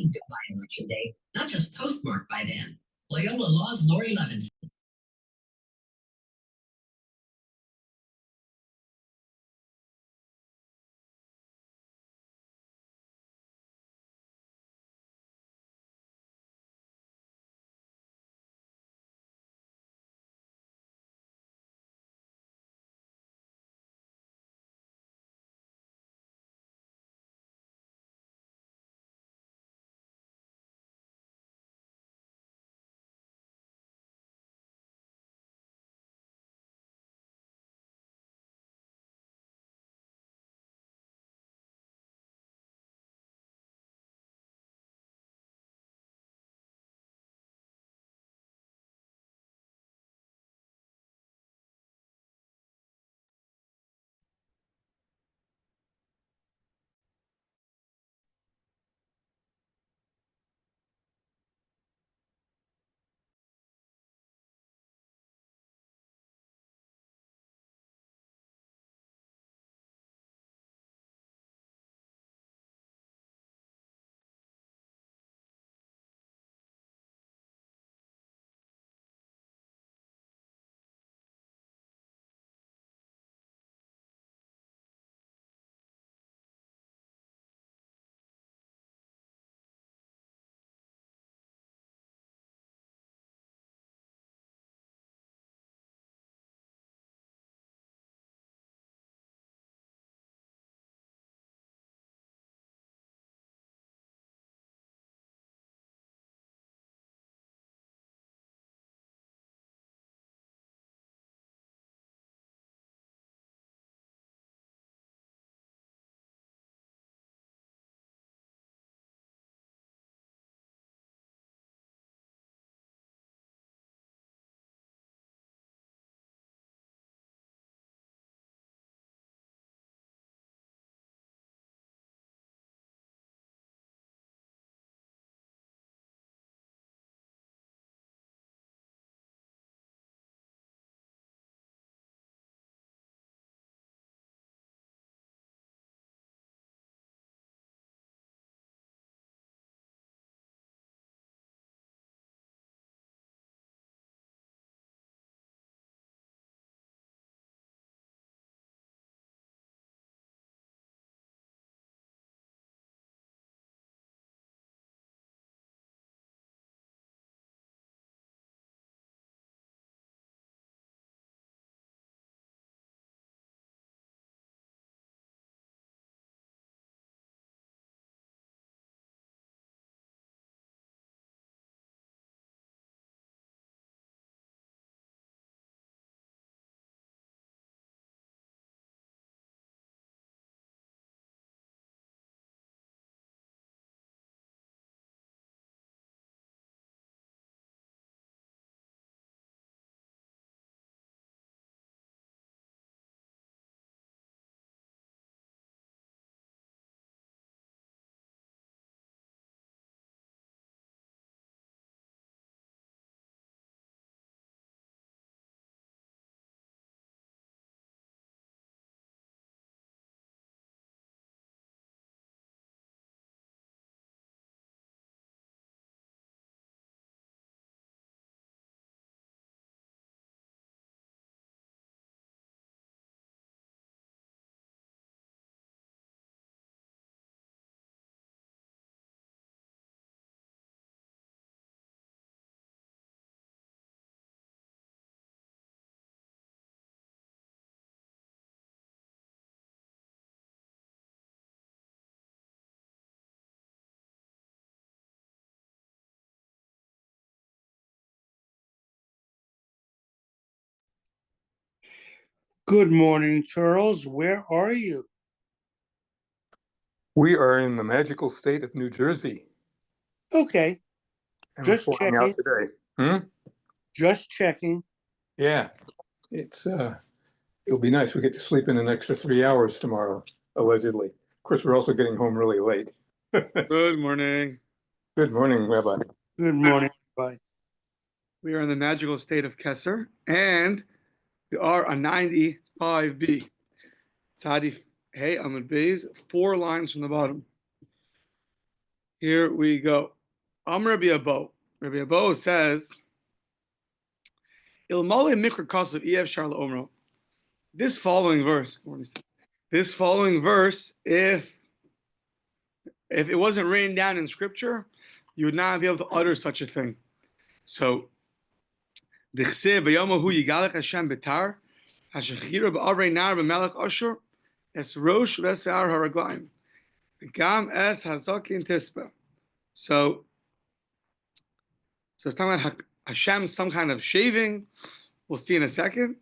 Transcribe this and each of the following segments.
by election day, not just postmarked by them. Loyola Law's Lori Levinson. Good morning, Charles. Where are you? We are in the magical state of New Jersey. Okay. And Just we're flying out today. Just checking. Yeah. It'll be nice. We get to sleep in an extra 3 hours tomorrow, allegedly. Of course, we're also getting home really late. Good morning. Good morning, Rabbi. Good morning, Rabbi. We are in the magical state of Kesser, and we are on 95B. Tzadi Hey Amud Beis, 4 lines from the bottom. Here we go. Rabbi Abo. Rabbi Abo says, Ilmale mikra kasav ef shar la'omro. This following verse, if it wasn't written down in scripture, you would not be able to utter such a thing. So, D'chsev v'yomahu yigalech Hashem betar, hashechira ba'avrei nar b'melech Ashur, es rosh v'esar haraglaim, v'gam es hazakin tispa. So it's talking about Hashem, some kind of shaving. We'll see in a second.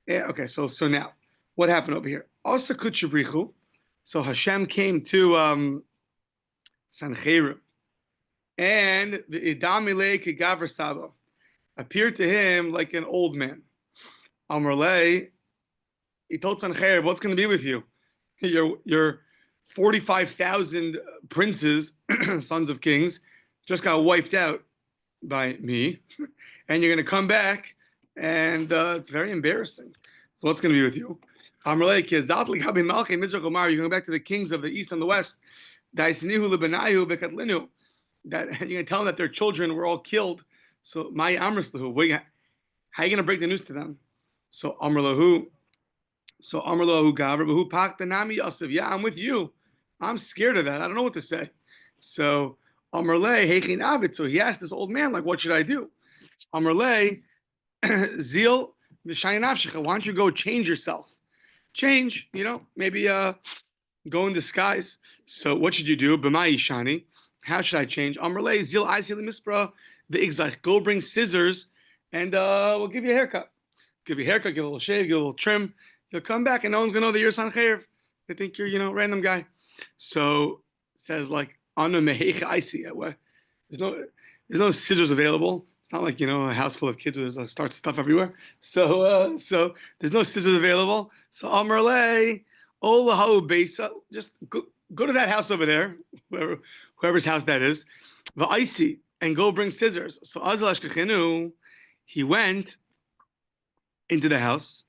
Yeah, okay, so now, what happened over here? Also kutchabrichu. So Hashem came to Sanhedrin, and the idamile kegavr saba appeared to him like an old man. Amrle, he told Sanhedrin, what's going to be with you? Your 45,000 princes, sons of kings, just got wiped out by me, and you're going to come back, and it's very embarrassing. So what's going to be with you? Amrle, you're going back to the kings of the east and the west. That you're going to tell them that their children were all killed. So my amrislahu, how are you going to break the news to them? So amrlahu gavra pak nami yasif. Yeah, I'm with you. I'm scared of that. I don't know what to say. So amrle heichin avid. So he asked this old man, like, what should I do? Amrle zil v'shayin nafshecha. Why don't you go change yourself? Change, maybe go in disguise. So what should you do? B'mai shani. How should I change? Amrle zil aisili mispra v'igzach. Go bring scissors, and we'll give you a haircut. Give you a haircut, give a little shave, give a little trim. You'll come back, and no one's gonna know that you're Sanhedrin. They think you're, random guy. So it says like anu mehecha aisi. There's no scissors available. It's not like a house full of kids where there's starts stuff everywhere. So there's no scissors available. So Amrle olahu beisa. Just go to that house over there, whoever's house that is, va'isi, and go bring scissors. So Azal Ashkechenu, he went into the house,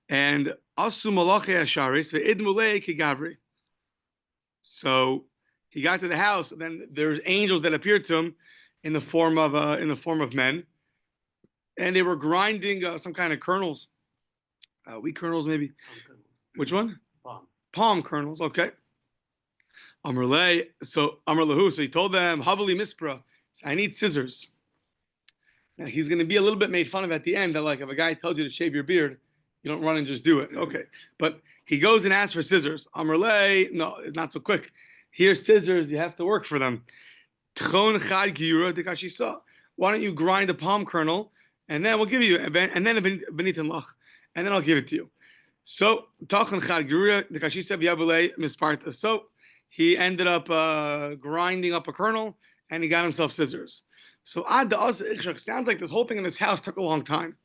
and asu malachi asharis ve'idmulei kigavri. So he got to the house, and then there's angels that appeared to him in the form of men, and they were grinding some kind of kernels, wheat kernels maybe. Which one? Palm kernels. Okay. Amrle. So Amrlahu. So he told them, Havali mispra. I need scissors. Now he's going to be a little bit made fun of at the end. That like if a guy tells you to shave your beard, you don't run and just do it. Okay. But he goes and asks for scissors. Amrle. No, not so quick. Here's scissors. You have to work for them. Why don't you grind a palm kernel, and then we'll give you, and then lach, and then I'll give it to you. So so he ended up grinding up a kernel, and he got himself scissors. So sounds like this whole thing in this house took a long time.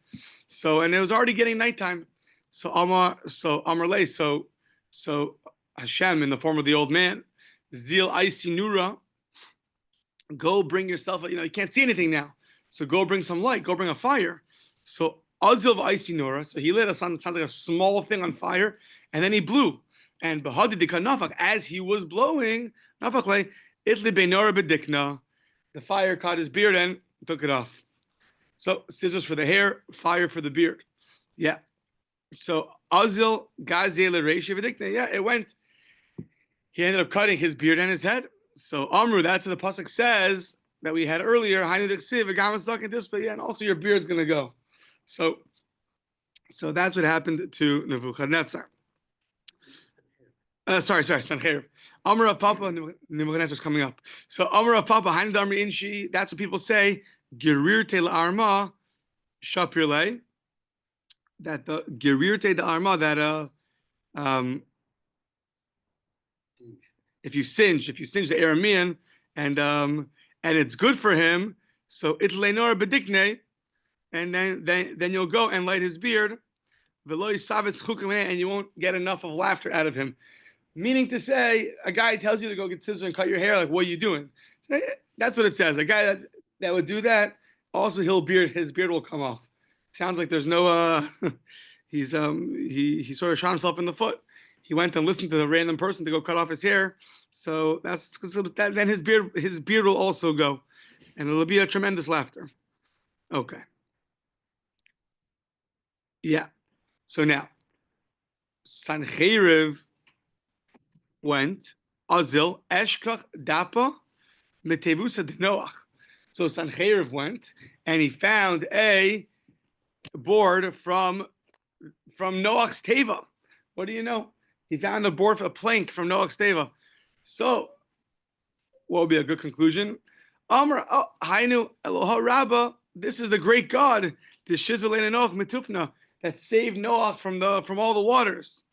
So and it was already getting nighttime. So Amrle, so Hashem in the form of the old man, Zil Aisi Nura. Go bring yourself, you can't see anything now. So go bring some light, go bring a fire. So Azil v'aisi nora, so he lit us on, sounds like a small thing on fire, and then he blew. And Bahadi Nafak, as he was blowing, Nafakle, Itli Benora Bedikna, the fire caught his beard and took it off. So scissors for the hair, fire for the beard. Yeah. So Azil Gazel Reishi Bedikna, yeah, it went. He ended up cutting his beard and his head. So Amru, that's what the pasuk says that we had earlier. And also your beard's gonna go. So that's what happened to Nebuchadnezzar. Sorry, Sanhedrin. Amru Papa, Nebuchadnezzar's coming up. So Amru Papa, Hainadamri Inshi. That's what people say. Gerirte la'arma shapirle. That the Gerirte la'arma that if you singe the Aramean and it's good for him, so it's lenor bedikne, and then you'll go and light his beard, and you won't get enough of laughter out of him. Meaning to say, a guy tells you to go get scissors and cut your hair, like, what are you doing? That's what it says. A guy that would do that, also his beard will come off. Sounds like there's no he sort of shot himself in the foot. he went and listened to the random person to go cut off his hair. So that's that. Then his beard will also go, and it'll be a tremendous laughter. Okay. Yeah. So now, Sanhedrin went Azil Eshkach Dapa Metevusa de Noach. So Sanhedrin went and he found a board from Noach's teva. What do you know? He found a board, a plank from Noach's teva. So, what would be a good conclusion? Amr Hainu Eloha Rabba. This is the great God, the Shizalei Noach Mitufna, that saved Noach from all the waters.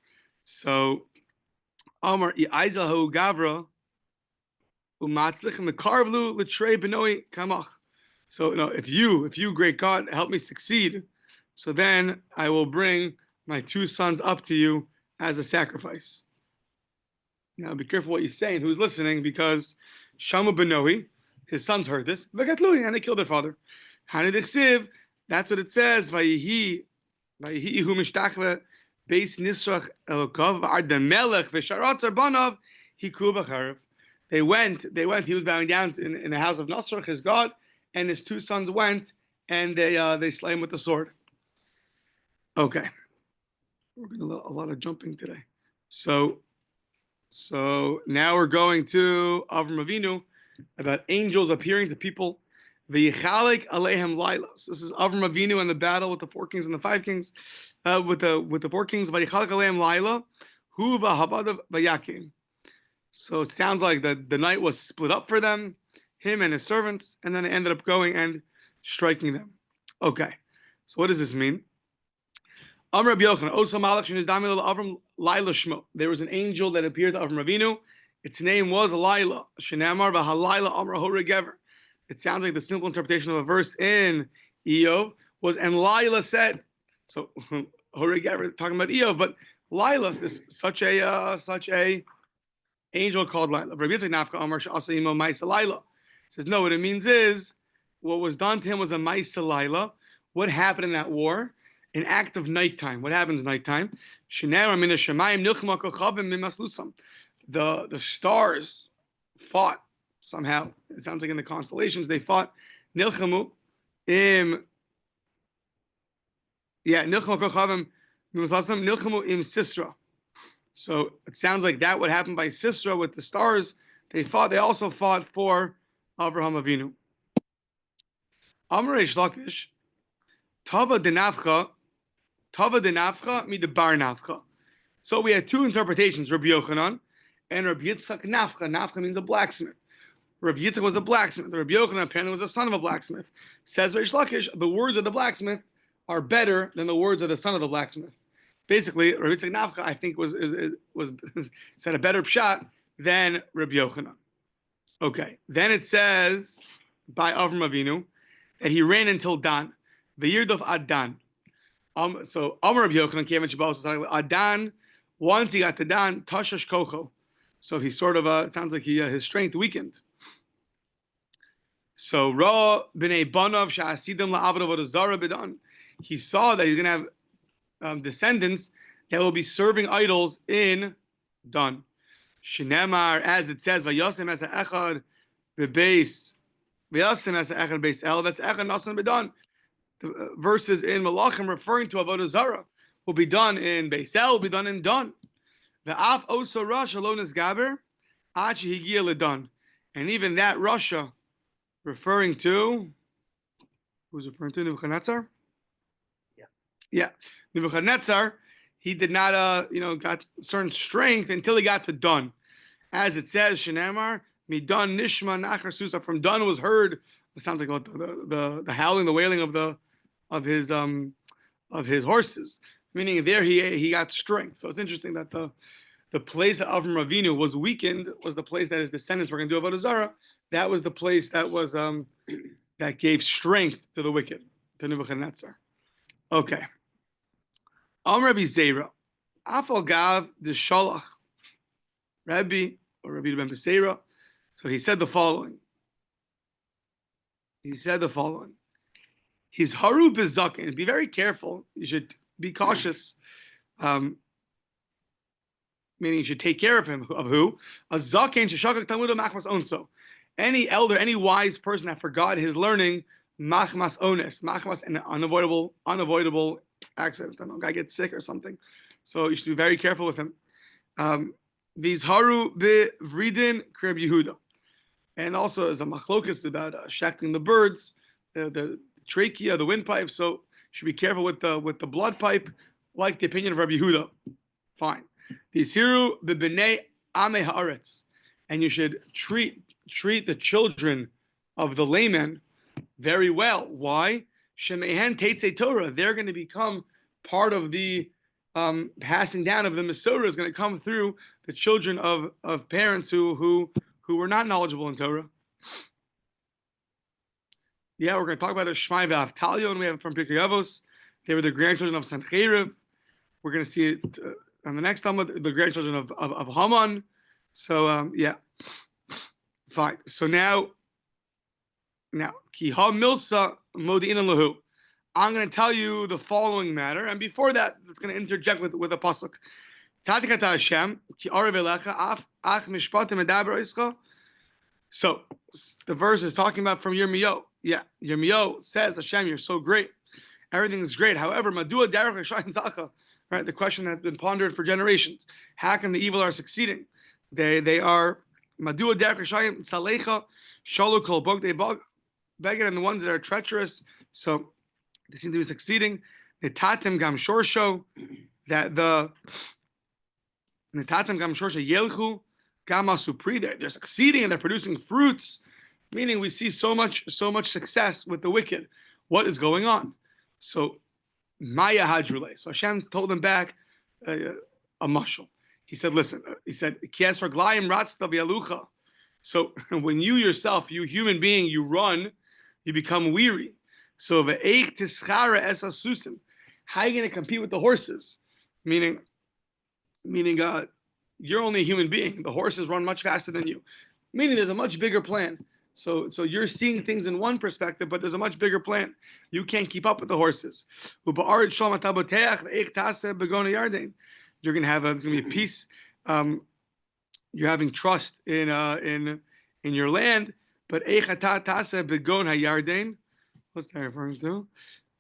So, Amr Iaizahu Gavra Umatzlich Mekarvlu Litrei Benoi Kamach. So, if you, great God, help me succeed, so then I will bring my 2 sons up to you as a sacrifice. Now, be careful what you say and who's listening, because Shamu Benoi, his sons heard this, and they killed their father. Hanedichsiv, that's what it says. Vayihi hu mishtachve beis nisrach elokov v'arda melech v'sharatzer banav hiku b'charev. They went. He was bowing down in the house of Nasrach, his god, and his 2 sons went and they slay him with the sword. Okay, we're doing a lot of jumping today. So now we're going to Avram Avinu, about angels appearing to people. V'yichalik alehem lailas. This is Avram Avinu in the battle with the 4 kings and the 5 kings, with the 4 kings. V'yichalik alehem laila, hu v'habadav v'yakim. So it sounds like the night was split up for them, him and his servants, and then they ended up going and striking them. Okay, so what does this mean? Amr Rabbi Yochanan, Osa Malach Shenizdami Avram Laila Shmo. There was an angel that appeared to Avram Avinu. Its name was Laila. Shenamar v'halayla Amr Horegever. It sounds like the simple interpretation of a verse in Eov was, and Laila said. So Horegever talking about Eov, but Laila is such a angel called Laila. Rabbi Yitzchak Nafka Amar Sha'asa Imo Ma'isa Laila says no. What it means is what was done to him was a Ma'isa Laila. What happened in that war? An act of nighttime. What happens nighttime? The stars fought somehow. It sounds like in the constellations they fought. Nilchamu im Sisra. So it sounds like that would happen by Sisra with the stars. They fought. They also fought for Avraham Avinu. Amar Reish Lakish, Tava denafcha mi de bar nafcha. So we had 2 interpretations, Rabbi Yochanan and Rabbi Yitzchak Nafcha. Nafcha means a blacksmith. Rabbi Yitzchak was a blacksmith. Rabbi Yochanan apparently was the son of a blacksmith. Says Reish Lakish, the words of the blacksmith are better than the words of the son of the blacksmith. Basically, Rabbi Yitzchak Nafcha, I think, was said a better pshat than Rabbi Yochanan. Okay, then it says by Avram Avinu that he ran until Dan, the year of Adan. So Amar Rabbi Yochanan came in Shabbat. Adan, once he got to Dan, Tashash Kocho. So he sort of, it sounds like his strength weakened. So Ra b'nei banav sha'asidim la'avod avodah zara b'dan. He saw that he's going to have descendants that will be serving idols in Dan. Shinemar, as it says, vayasem as ha'echad b'beis, vayasem as ha'echad b'beis el, that's echad nasan b'dan. The verses in Malachim referring to Avodah Zarah will be done in Beis El, will be done in Dan. The Af Osa Rasha Lonas Gaber, Achi Higia Ledan. And even that Rasha referring to, who's referring to Nebuchadnezzar? Yeah. Nebuchadnezzar, he did not, got certain strength until he got to Dan. As it says, Shenamar, Midan Nishma Nachar Susa, from Dan was heard. It sounds like the howling, the wailing of his horses. Meaning there he got strength. So it's interesting that the place that Avram Avinu was weakened was the place that his descendants were going to do Avodah Zarah. That was the place that was that gave strength to the wicked, to Nebuchadnezzar. Okay. Rabbi Zera, Afal Gav the Shalach, Rabbi or Rabbi Ben Beseira. So he said the following. He's haru bezakin. Be very careful. You should be cautious. meaning you should take care of him. Of who? A zaken sheshakak talmudo machmas onso. Any elder, any wise person that forgot his learning, machmas ones, machmas, an unavoidable accident. I don't know, guy gets sick or something, so you should be very careful with him. Vizharu b'vridin krib Yehuda, and also there's a machlokas about shechting the birds, the trachea, the windpipe. So you should be careful with the blood pipe, like the opinion of Rabbi Yehuda. Fine. Vizhiru b'bnei amei haaretz, and you should treat the children of the laymen very well. Why? Shemehen Teitzei Torah. They're going to become part of the passing down of the Masorah is going to come through the children of parents who were not knowledgeable in Torah. Yeah, we're going to talk about a Shmai V'Avtalio, and we have it from Pirkei Avos. They were the grandchildren of Sanhedrin. We're going to see it on the next Talmud, the grandchildren of Haman. So yeah. Fine. So now, Ki Ha Milsa Modi'in Lahu. I'm going to tell you the following matter, and before that, it's going to interject with a pasuk. Tatikata Hashem Ki Arev Elecha Ach Mishpatim Medaber Ischa. So the verse is talking about from Yirmiyahu. Yeah, Yirmiyahu says, Hashem, you're so great. Everything is great. However, Madua Derech Hashem Zacha. Right, the question that's been pondered for generations. How come the evil are succeeding? They are Madua Derech Hashem Tzalecha Shalu Kol Bog De Bog Beggar, and the ones that are treacherous. So they seem to be succeeding. Netatem Gam Shorsho, that the Netatem Gam Shorsho Yelchu Gama Supri. They're succeeding and they're producing fruits. Meaning we see so much success with the wicked. What is going on? So Maya Hadrule. So Hashem told them back a mashal. He said, listen, he said, Kies Raglayim Ratzta V'Yalucha. So when you yourself, you human being, you run, you become weary. So Ve'eich Tischara Es Asusim. How are you going to compete with the horses? Meaning, you're only a human being. The horses run much faster than you. Meaning there's a much bigger plan. So you're seeing things in one perspective, but there's a much bigger plan. You can't keep up with the horses. You're going to have there's going to be a peace. You're having trust in your land, but what's that referring to?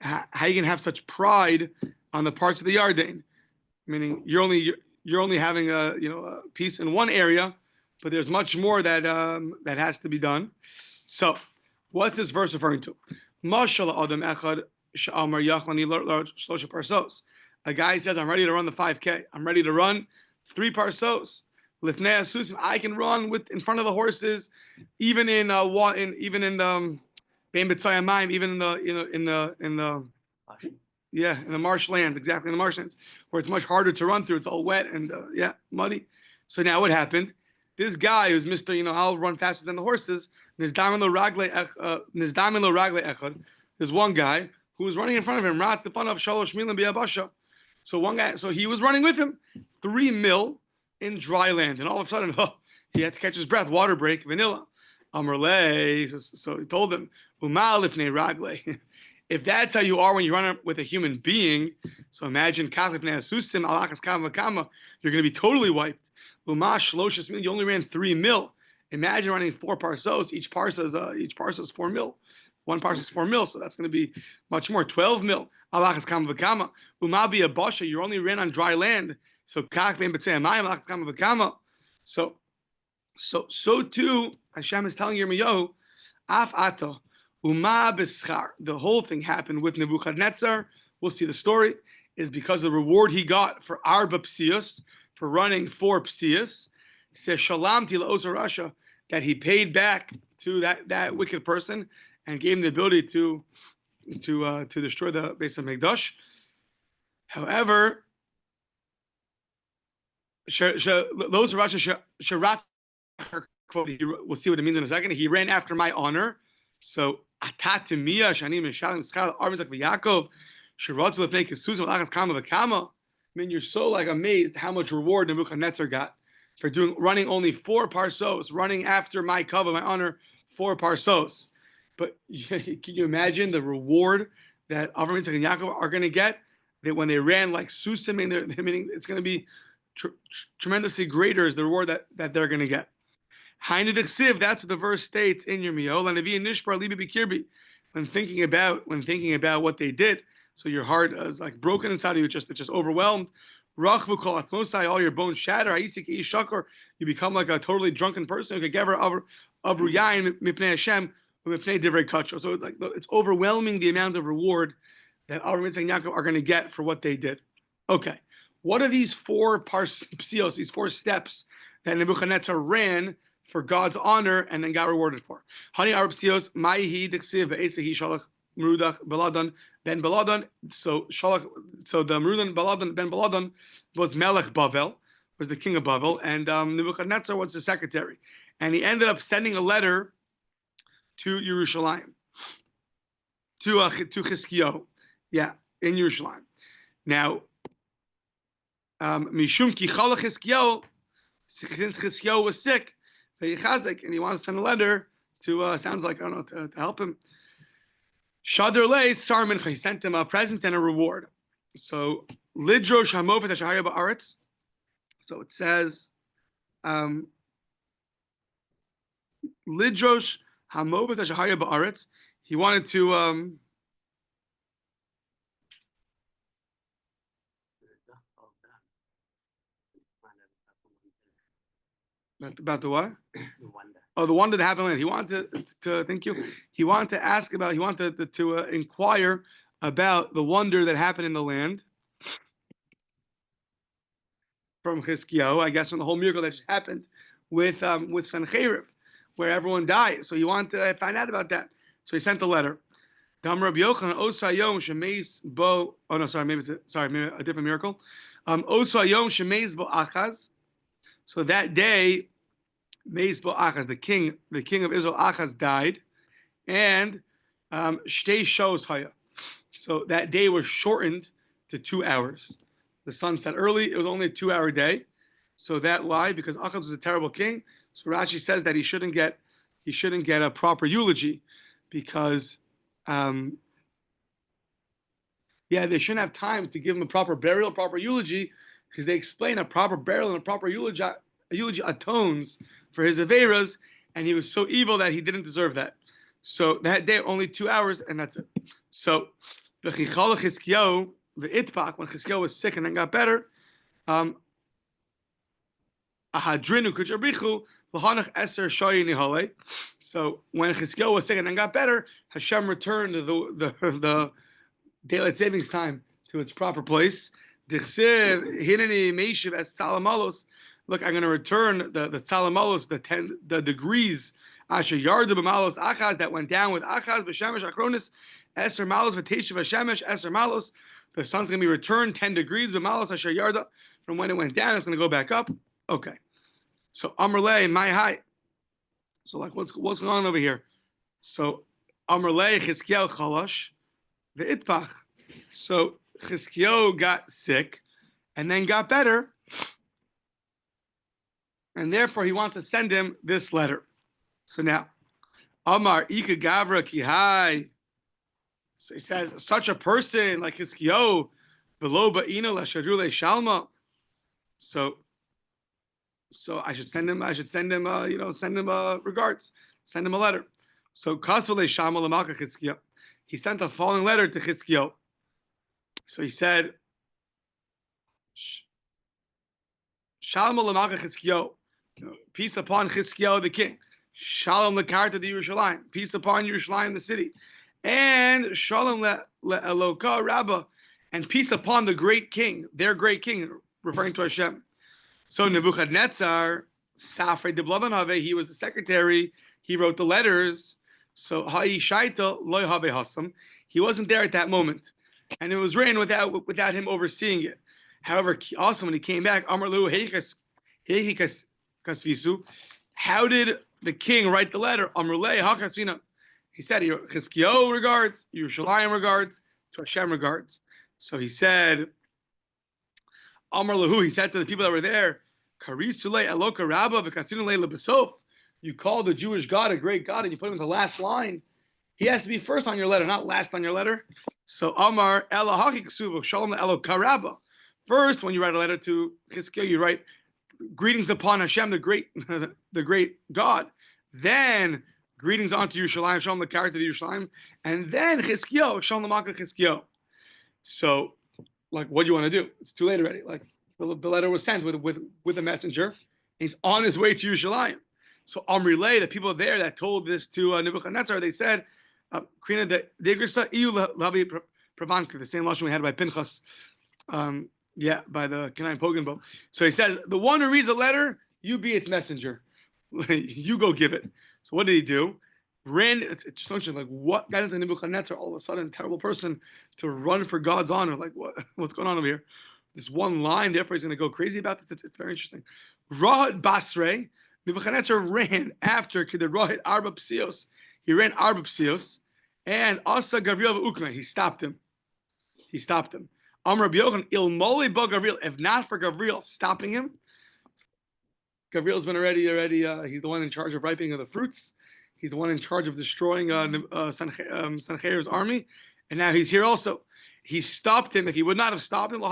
How are you going to have such pride on the parts of the Yarden? Meaning you're only having a peace in one area, but there's much more that has to be done. So, what's this verse referring to? A guy says, "I'm ready to run the 5K. I'm ready to run 3 parsos. Lifnei asusim. I can run in front of the horses, even in the bein b'tzayamayim, even in the marshlands, exactly in the marshlands, where it's much harder to run through. It's all wet and muddy. So now what happened? This guy who's Mr. I'll run faster than the horses. There's one guy who was running in front of him. So one guy, so he was running with him 3 mil in dry land, and all of a sudden, he had to catch his breath. Water break, vanilla. So he told him, if that's how you are when you run with a human being, so imagine you're going to be totally wiped. You only ran 3 mil. Imagine running 4 parsos. Each parsa is 4 mil. 1 parsa is 4 mil, so that's going to be much more. 12 mil. You only ran on dry land. So too, Hashem is telling Yirmiyahu, Af Ata, Uma B'schar. The whole thing happened with Nebuchadnezzar. We'll see the story. Is because the reward he got for Arba Psius, for running 4 Psius, says Shalamti La'osa Rasha, that he paid back to that wicked person and gave him the ability to destroy the base of Mikdash. However, La'osa Rasha Sharat, we'll see what it means in a second. He ran after my honor. So Atatimiya Shanim Mishalim Schal Arvin Yaakov Shiratz Lefnei Kesuzim Lachas Kama V'Kama. I mean, you're so amazed how much reward Nebuchadnezzar got for running only 4 parsos, running after my cover, my honor, 4 parsos. But can you imagine the reward that Avram, Yitzchak, and Yaakov are going to get? That when they ran like Susim, meaning it's going to be tremendously greater is the reward that they're going to get. Hainu d'chsiv, that's what the verse states in Yirmiyahu. Lanavi nishbar libi b'kirbi. When thinking about what they did, so your heart is like broken inside of you, it's just overwhelmed. Rachvu kol atzmosai, all your bones shatter. Ha'isik shakor, you become like a totally drunken person. Avru yayin mipnei Hashem mipnei divrei kacho. So it's overwhelming the amount of reward that Avram, Yitzchak, and Yaakov are going to get for what they did. Okay, what are these four psios, these four steps that Nebuchadnezzar ran for God's honor and then got rewarded for? Hani Arab psios ma'hi diksiv ve'esahi shalach merudach beladan ben beladan. So the Merudan beladan ben beladan was Melech Bavel, was the king of Bavel, and Nebuchadnezzar was the secretary, and he ended up sending a letter to Yerushalayim, to Chizkiyahu, in Yerushalayim. Now, Mishum ki chala Chizkiyahu, since Chizkiyahu was sick, and he wants to send a letter to, sounds like, I don't know, to help him. Shadar lei sar mincha, he sent him a present and a reward. So, lidrosh hamovet hashahaya ba'aretz. So it says, lidrosh hamovet hashahaya ba'aretz. He wanted to, about the what? Oh, the wonder that happened. He wanted to thank you. He wanted to ask about. He wanted to inquire about the wonder that happened in the land from Chizkiyahu. I guess from the whole miracle that just happened with Sanhedrin, where everyone died. So he wanted to find out about that. So he sent a letter. Gmara Rabbi Yochanan Osayom shemeis bo. Oh no, sorry, maybe a different miracle. Osayom shemeis bo achaz. So that day, Meis bo Achaz, the king of Israel, Achaz died, and Shtei Shos Haya. So that day was shortened to 2 hours. The sun set early; it was only a 2-hour day. So that why? Because Achaz was a terrible king. So Rashi says that he shouldn't get a proper eulogy, because they shouldn't have time to give him a proper burial, proper eulogy. Because they explain a proper burial and a proper eulogy atones for his averas, and he was so evil that he didn't deserve that. So that day, only 2 hours, and that's it. So the Chizkiyahu Chizkiyahu, the Itpak, when Chizkiyahu was sick and then got better, Ahadrinu Kuchabrichu Lahanach Eser Shoyi Nihale. So when Chizkiyahu was sick and then got better, Hashem returned the daylight savings time to its proper place. Look, I'm going to return the Salamalos, the degrees Asher Yardu b'Malos Achaz that went down with Achaz b'Shemesh Achronis Eser Malos v'Teshiv Hashemesh Eser Malos. The sun's going to be returned 10 degrees b'Malos Asher Yarda from when it went down. It's going to go back up. Okay. So Amrlei my high. So like what's going on over here? So Amrlei Chizkiyahu Chalash ve'Itpach. So Chizkiyahu got sick and then got better, and therefore he wants to send him this letter. So now, Amar Ika Gavra Kihai. So he says, such a person like Chizkiyahu, below Ba'ina Lashadrule Shalma. So I should send him regards, send him a letter. So Kasvale Shalma Lamaka Chizkiyahu. He sent the following letter to Chizkiyahu. So he said, Shalom l'malcha Chizkiyahu, peace upon Chizkiyahu the king. Shalom lekarta de Yerushalayim, peace upon Yerushalayim the city. And Shalom le'eloka Rabbah, and peace upon the great king, their great king, referring to Hashem. So Nebuchadnezzar, Safrei de Bladanave, he was the secretary, he wrote the letters. So Ha'i Shaita loy have hasam, he wasn't there at that moment. And it was written without him overseeing it. However, also when he came back, Amarlu Heikas Kasvisu, how did the king write the letter? Amrulei Hakasina. He said, Chizkiyahu regards, Yerushalayim regards, to Hashem regards. So he said, Amarlahu, he said to the people that were there, Karisule Eloka Rabba V'Kasinule Lebesof. You call the Jewish God a great God and you put him in the last line. He has to be first on your letter, not last on your letter. So Amar Elahaki Ksuv Shalom Eloka Rabba. First, when you write a letter to Chizkiyahu, you write greetings upon Hashem, the great, the great God. Then greetings onto Yerushalayim, show him the character of Yerushalayim, and then Chizkiyahu, show him the Malka Chizkiyahu. So, like, what do you want to do? It's too late already. Like, the letter was sent with a messenger. He's on his way to Yerushalayim. So Amrilay, the people there that told this to Nebuchadnezzar, they said, "Krina the Digrisa iu lavi pravanka," the same lashon we had by Pinchas, by the Kenai Pogenbo. So he says, "The one who reads the letter, you be its messenger. You go give it." So what did he do? Ran. It's just like what got into Nebuchadnezzar? All of a sudden, terrible person to run for God's honor. Like what's going on over here? This one line, therefore he's going to go crazy about this. It's very interesting. Rahat Basre. Nebuchadnezzar ran after Kedar Arba Psios. He ran Arba Psios, and Asa Gabriel Ukma. He stopped him. Amr Biochen Il Moli Bo Gabriel. If not for Gabriel stopping him, Gabriel's been already. He's the one in charge of ripening of the fruits. He's the one in charge of destroying Sanherib's army, and now he's here also. He stopped him. If he would not have stopped him,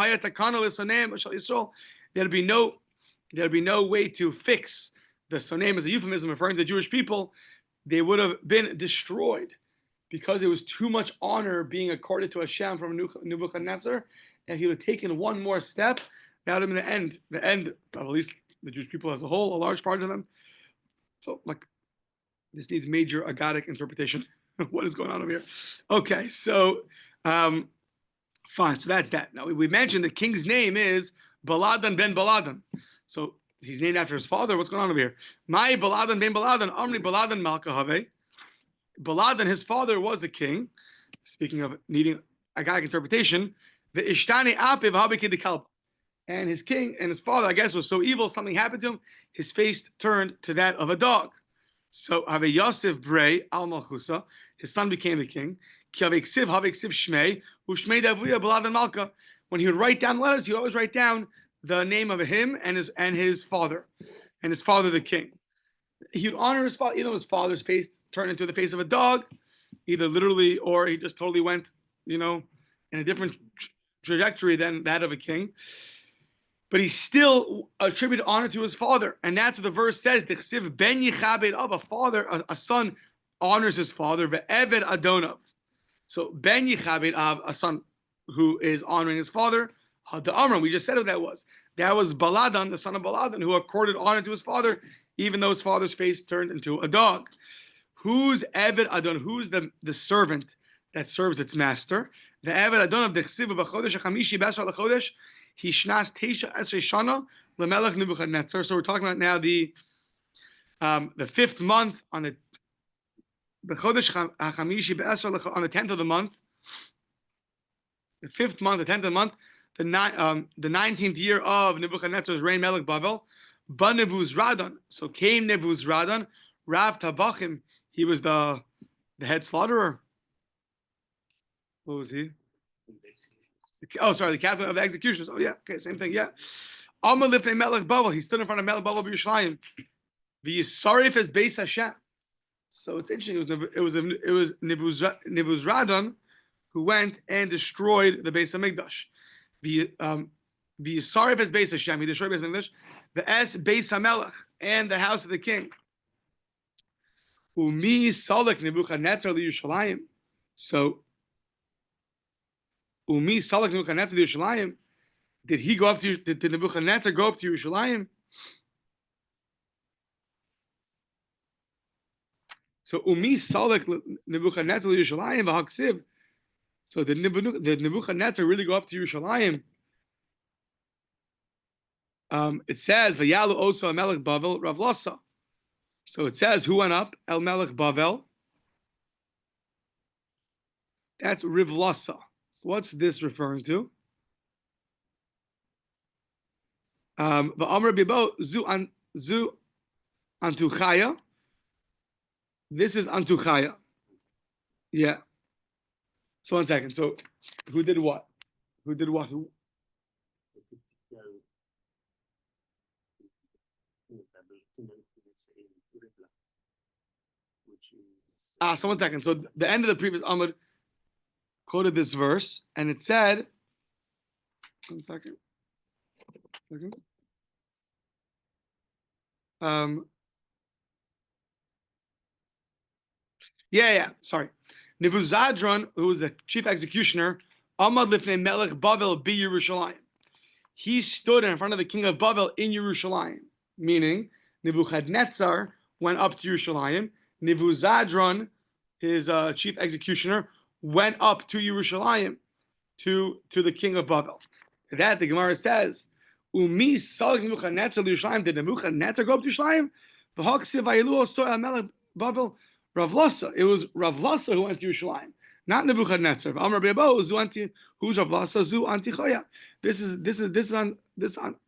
there'd be no way to fix. The Sonaim is a euphemism referring to the Jewish people. They would have been destroyed because it was too much honor being accorded to Hashem from Nebuchadnezzar, and he would have taken one more step. That would have been the end of at least the Jewish people as a whole, a large part of them. So, like, this needs major agadic interpretation. What is going on over here? Okay, so fine. So that's that. Now we mentioned the king's name is Baladan ben Baladan. So he's named after his father. What's going on over here? My Baladan ben Baladan, Amri Baladan Malkahave. Baladan, his father was a king. Speaking of needing agadic interpretation, the Ishtani Apiv Habikid the Kalb. And his king and his father, I guess, was so evil, something happened to him. His face turned to that of a dog. So Have Yosef Brei Al Malchusa, his son became the king. Ki Have Ksiv Shmei, Hu Shmei Davuya Baladan Malka. When he would write down letters, he would always write down the name of him and his father the king. He would honor his father, even though his father's face turned into the face of a dog, either literally or he just totally went, in a different trajectory than that of a king. But he still attributed honor to his father, and that's what the verse says. D'chsiv ben yichabed av, a son honors his father. Ve'eved adonav. So ben yichabed av, a son who is honoring his father. The Amram, we just said who that was. That was Baladan, the son of Baladan, who accorded honor to his father, even though his father's face turned into a dog. Who's Eved Adon? Who's the servant that serves its master? The Eved Adon of the Chsiv b'chodesh hachamishi b'asar l'chodesh hishnas teisha esrei shana lemelech Nebuchadnezzar. So we're talking about now the 5th month on the b'chodesh hachamishi b'asar on the 10th of the month. The 5th month, the 10th of the month. The 19th year of Nebuchadnezzar's reign, Melech Bavel, Ba Nebuzradan. So came Nebuzradan, Rav Tavachim. He was the head slaughterer. What was he? Oh, sorry, the captain of the executioners. Oh, yeah, okay, same thing, yeah. Amar Lifnei Melech Bavel. He stood in front of Melech Bavel b'Yerushalayim. V'yisarif es Beis Hashem. So it's interesting. It was Nebuzradan who went and destroyed the Beis Hamikdash. The Yisarif es Beis Hashem, he destroyed Beis Hamikdash, the Es Beis Hamelech, and the house of the king. Umi Salek Nebuchadnezzar Yerushalayim. So Umi Salek Nebuchadnezzar Yerushalayim. Did he go up to? Did Nebuchadnezzar go up to Yerushalayim? So Umi Salek Nebuchadnezzar Yerushalayim v'Haksiv. So did Nebuchadnezzar really go up to Yerushalayim? It says Vayalu Oso Melech Bavel Rav Lassa. So it says who went up? El Melech Bavel. That's Rav Lassa. What's this referring to? V'Amar Bibo Zu Antuchaya. This is Antuchaya. Yeah. So 1 second. So who did what? Who did what? Who? So 1 second. So the end of the previous Amud quoted this verse, and it said, 1 second. Sorry. Nebuzadron, who was the chief executioner, Amad lifnei Melech Bavel bi Yerushalayim. He stood in front of the king of Bavel in Yerushalayim, meaning Nebuchadnezzar went up to Yerushalayim. Nebuzadron, his chief executioner, went up to Yerushalayim to the king of Bavel. That the Gemara says, Umi Salak Nebuchadnezzar Yerushalayim. Did Nebuchadnezzar go up to Yerushalayim? V'haksiv vayilu so Melech Bavel Rav Lassa. It was Rav Lassa who went to Yerushalayim, not Nebuchadnezzar. Amar Bebo Zu Anti. Who's Rav Lassa? Zu Antichaya. This is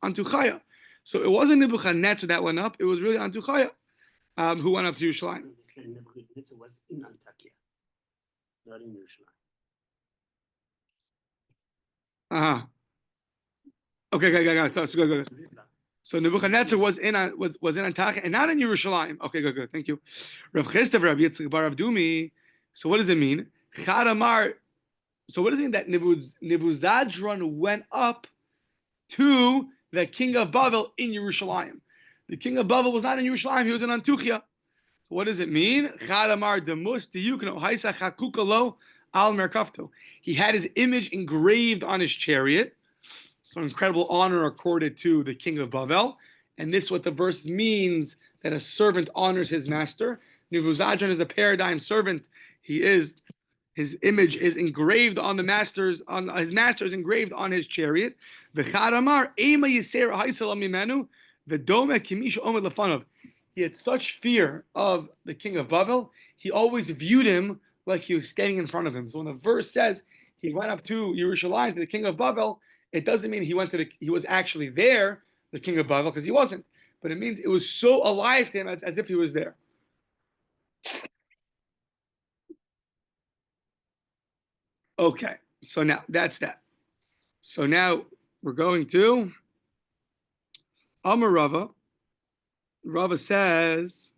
Antuchaya. So it wasn't Nebuchadnezzar that went up. It was really Antuchaya who went up to Yerushalayim. Nebuchadnezzar was in Antakya, not in Yerushalayim. Okay, good. So Nebuchadnezzar was in Antakya and not in Yerushalayim. Okay, good. Thank you. Rav Chistav Rav Yitzchak bar Rav Dumi. So what does it mean? Chadamar. So what does it mean that Nebuzadron went up to the king of Bavel in Yerushalayim? The king of Bavel was not in Yerushalayim; he was in Antuchya. So what does it mean? Chadamar demus tiyukno haisa chakukalo al merkafto. He had his image engraved on his chariot. So incredible honor accorded to the king of Bavel. And this is what the verse means, that a servant honors his master. Nebuzadron is a paradigm servant. His image is engraved on his master is engraved on his chariot. V'chadamar ema yiser haisel mimenu v'dome kimisha omed lefanov. He had such fear of the king of Bavel, he always viewed him like he was standing in front of him. So when the verse says he went up to Yerushalayim to the king of Bavel, it doesn't mean he was actually there, the king of Bavel, because he wasn't. But it means it was so alive to him as if he was there. Okay, so now that's that. So now we're going to Amar Rava. Rava says,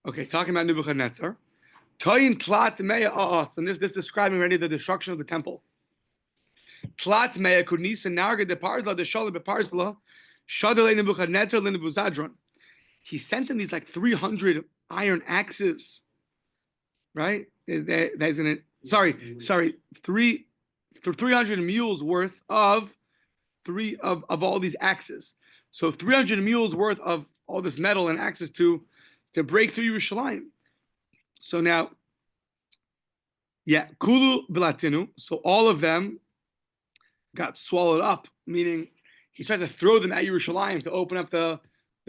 okay, talking about Nebuchadnezzar. Toyin tlat meya a'ath, and this is describing already the destruction of the temple. Tlat meya kunisa narga de parzla de shala be parzla shadale Nebuchadnezzar le Nebuzadron. He sent in these like 300 iron axes, right? That isn't it? Sorry, 300 mules worth of all these axes. So 300 mules worth of all this metal and axes to break through Yerushalayim. So now, kulu bilatinu. So all of them got swallowed up, meaning he tried to throw them at Yerushalayim to open up the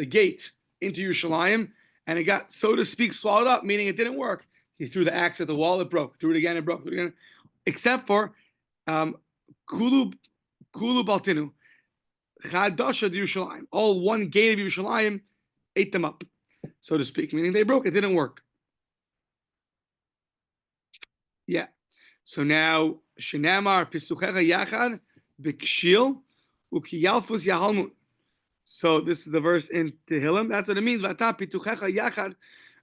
gate into Yerushalayim, and it got, so to speak, swallowed up, meaning it didn't work. He threw the axe at the wall, it broke. Threw it again, it broke. Threw it again. Except for kulu baltinu. Chadasha Yerushalayim. All one gate of Yerushalayim ate them up, so to speak, meaning they broke. It didn't work. Yeah. So now Shenamar Pisuchecha Yachad Bikshil Ukiyalfus Yahalmun. So this is the verse in Tehillim. That's what it means. Vata Pituchecha Yachad.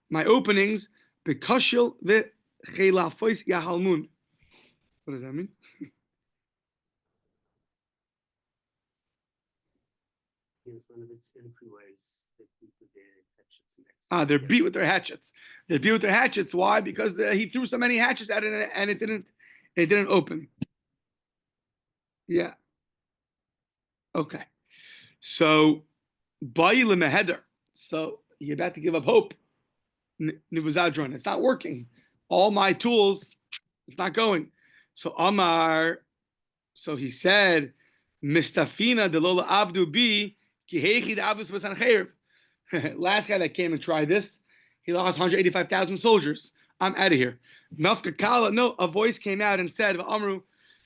My openings Bikashil V'Chelafos Yahalmun. What does that mean? One of its entryways that beat with their hatchets. They're beat with their hatchets. They're beat with their hatchets. Why? Because he threw so many hatchets at it and it didn't open. Yeah. Okay. So Bayi Lemeheder. So you're about to give up hope. Nebuzadron. It's not working. All my tools, it's not going. So Amar. So he said, Mistafina de Lola Abdu Bi. Last guy that came and tried this, he lost 185,000 soldiers. I'm out of here. Nafka no, a voice came out and said, Amru,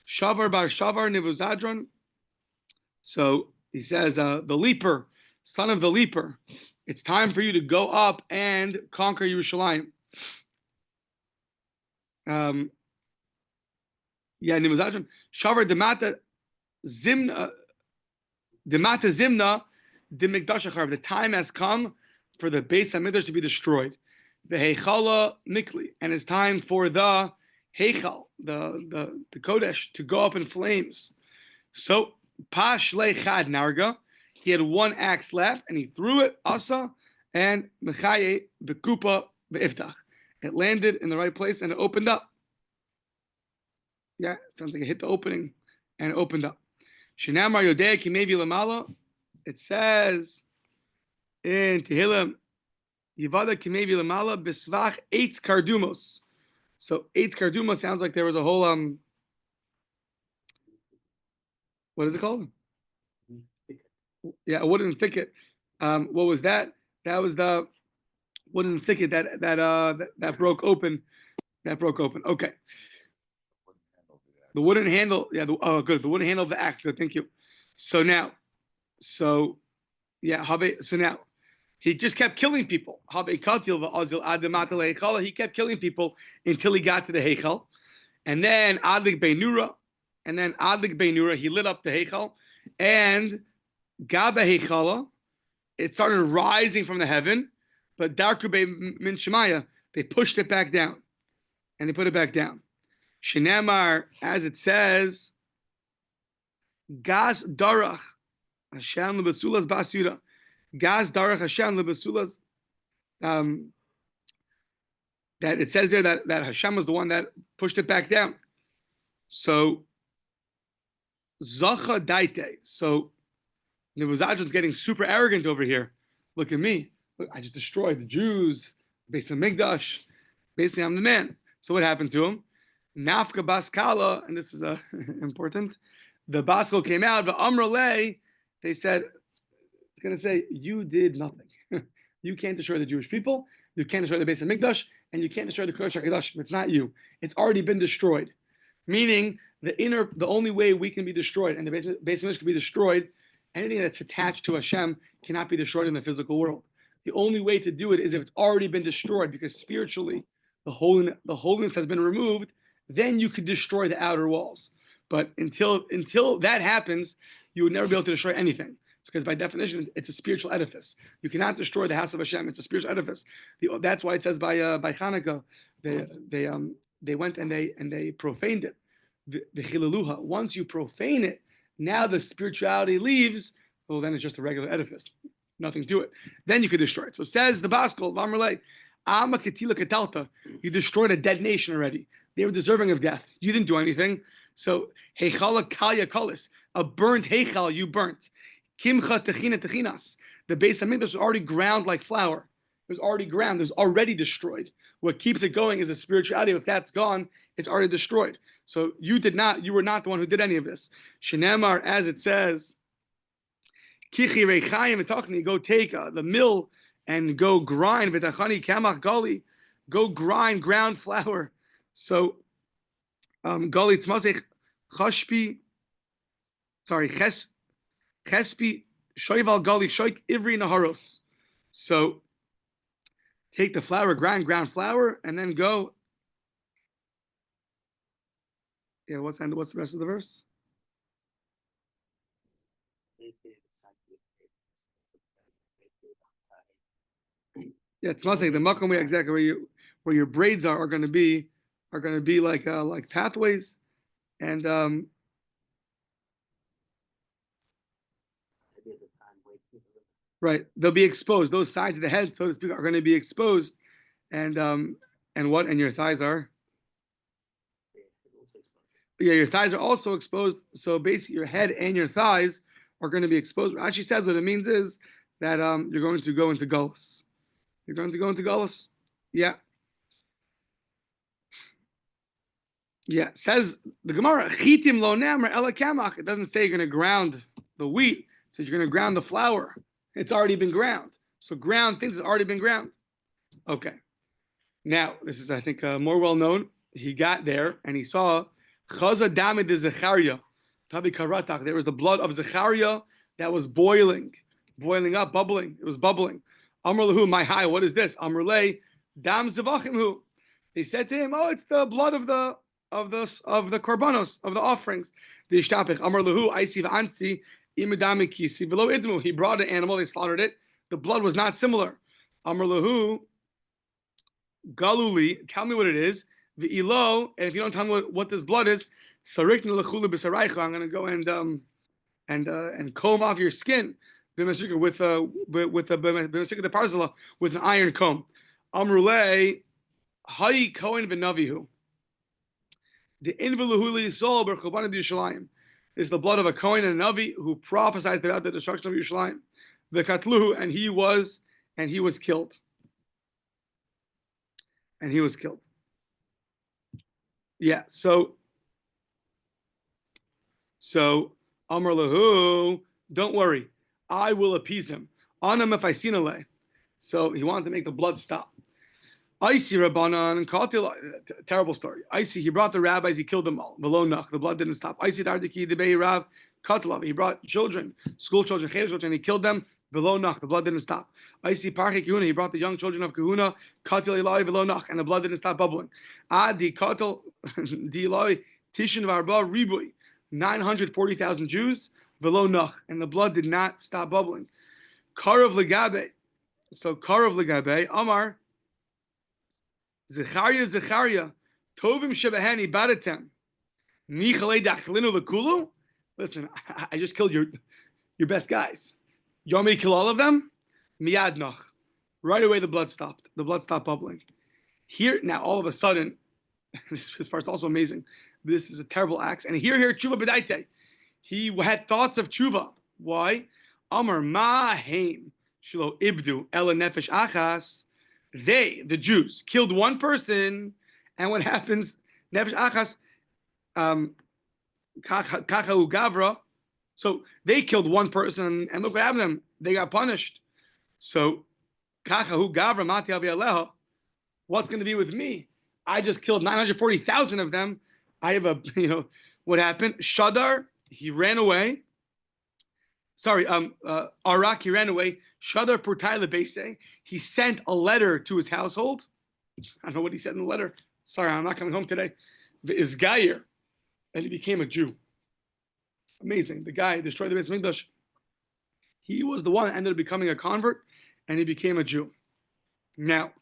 Shavar bar Shavar Nebuzadron. So he says, the leaper, son of the leaper, it's time for you to go up and conquer Yerushalayim. Nebuzadron. Shavar Demata Zimna. The time has come for the Beis Hamikdash to be destroyed. The Heichala Mikli, and it's time for the Heichal, the Kodesh, to go up in flames. So Pash lechad narga. He had one axe left, and he threw it. Asa and mechaye bekupa beiftach. It landed in the right place and it opened up. Yeah, it sounds like it hit the opening and it opened up. Shinamar yodei kimevi lamala. It says in Tehillim, Yivada kimevi lamala besvach 8 kardumos. So 8 kardumos sounds like there was a whole what is it called? Yeah, a wooden thicket. What was that? That was the wooden thicket that broke open. That broke open. Okay. The wooden handle. Yeah. Good. The wooden handle of the axe. Good. Thank you. So now, so now, he just kept killing people. He kept killing people until he got to the heichal, and then Adlik Beinura, he lit up the heichal, and Gaba Heichala, it started rising from the heaven, but Darku Min Shemaya, they pushed it back down, and they put it back down. Shenamar, as it says, Gas Darach Hashem lebasulas basura, Gas Darach Hashem lebasulas. That it says there that Hashem was the one that pushed it back down. So Zacha Daite. So Nebuzadran's getting super arrogant over here. Look at me. Look, I just destroyed the Jews, based on Migdash. Basically, I'm the man. So what happened to him? Nafka Baskala, and this is important. The Baskal came out, but Amrale, they said, it's going to say, you did nothing. You can't destroy the Jewish people, you can't destroy the base of Migdash, and you can't destroy the Kodesh HaKadosh. It's not you. It's already been destroyed. Meaning, the only way we can be destroyed, and the base of Migdash can be destroyed, anything that's attached to Hashem cannot be destroyed in the physical world. The only way to do it is if it's already been destroyed, because spiritually, the holiness has been removed, then you could destroy the outer walls. But until that happens, you would never be able to destroy anything, because by definition, it's a spiritual edifice. You cannot destroy the house of Hashem. It's a spiritual edifice. That's why it says by Hanukkah, they went and they profaned it. The chilaluha. Once you profane it, now the spirituality leaves. Well, then it's just a regular edifice, nothing to it. Then you could destroy it. So says the Baskal, Vamrle, Ama Ketila Ketalta. You destroyed a dead nation already. They were deserving of death. You didn't do anything. So Heichala Kalya Kalis, a burnt Heichal you burnt. Kimcha Techina Techinas. The base of Mikdash was already ground like flour. It was already ground. It was already destroyed. What keeps it going is the spirituality. If that's gone, it's already destroyed. So you were not the one who did any of this. Shenemar, as it says, Kichi Reichayim Etachni, go take the mill and go grind V'tachani Kamach Gali, go grind ground flour. So Gali Tzmasech Chespi Shoival Gali Shoik Ivri Naharos. So take the flour, ground flour, and then go. Yeah, what's the rest of the verse? Yeah, it's must say the makom way exactly where your braids are going to be like pathways, and right, they'll be exposed. Those sides of the head, so to speak, are going to be exposed, and your thighs are. Yeah, your thighs are also exposed. So basically, your head and your thighs are going to be exposed. Rashi says what it means is that you're going to go into gullus. You're going to go into gullus. Yeah. Yeah. Says the Gemara, chitim lo nemer ela kamach. It doesn't say you're going to ground the wheat. It says you're going to ground the flour. It's already been ground. So ground things have already been ground. Okay. Now, this is, I think, more well known. He got there and he saw Chaza Damid de Zechariah. Tabi Karatak. There was the blood of Zechariah that was boiling up, bubbling. It was bubbling. Amr lahu, my high, what is this? Amr lei, dam zevachim hu. They said to him, oh, it's the blood of the korbanos, of the offerings. The ishtapich. Amr lahu, I see v'anzi, imidami kisi v'lo idmu. He brought an animal, they slaughtered it. The blood was not similar. Amr lahu, galuli, tell me what it is. V'ilo, and if you don't tell me what this blood is, sarikna lechulu b'saraycha, I'm going to go and and comb off your skin with the parzala with an iron comb. Amrulei Hayi Kohen v'Navihu. The inviluhuli soul berchuban of Yerushalayim is the blood of a Kohen and a Navi who prophesied about the destruction of Yerushalayim. The katluhu, and he was killed. And he was killed. Yeah. So Amar lahu, don't worry, I will appease him. Anam if I seen a. So he wanted to make the blood stop. I see Rabbanan and Katil, terrible story. I see he brought the rabbis, he killed them all. The blood didn't stop. I see Dardiki, the Bei Rav, Katil, he brought children, school children, cheder children, and he killed them. The blood didn't stop. I see Parchi Kahuna, he brought the young children of Kahuna, Katil Eloi, and the blood didn't stop bubbling. Adi Katil, Di Eloi, Tishin Varba, Ribui, 940,000 Jews, and the blood did not stop bubbling. Karav Legabe, so Karav Legabe, Amar, Zechariah, Tovim Shebahani Baratem, Nichalei Dachlinu Lekulu. Listen, I just killed your best guys. You want me to kill all of them? Miyad noch. Right away the blood stopped. The blood stopped bubbling. Here, now all of a sudden, this part's also amazing. This is a terrible axe. And here, tshuva b'daite. He had thoughts of tshuva. Why? Amar ma heim shelo ibdu ela nefesh achas. They, the Jews, killed one person, and what happens? Nefesh achas, kacha gavra. So they killed one person, and look what happened to them. They got punished. So kacha gavra mati avi aleha. What's going to be with me? I just killed 940,000 of them. I have what happened? Shadar, he ran away. Sorry, Arak, he ran away. Shadar Purtai Lebese, he sent a letter to his household. I don't know what he said in the letter. Sorry, I'm not coming home today. V'izgayer, and he became a Jew. Amazing. The guy destroyed the Beis Mikdash. He was the one that ended up becoming a convert, and he became a Jew. Now,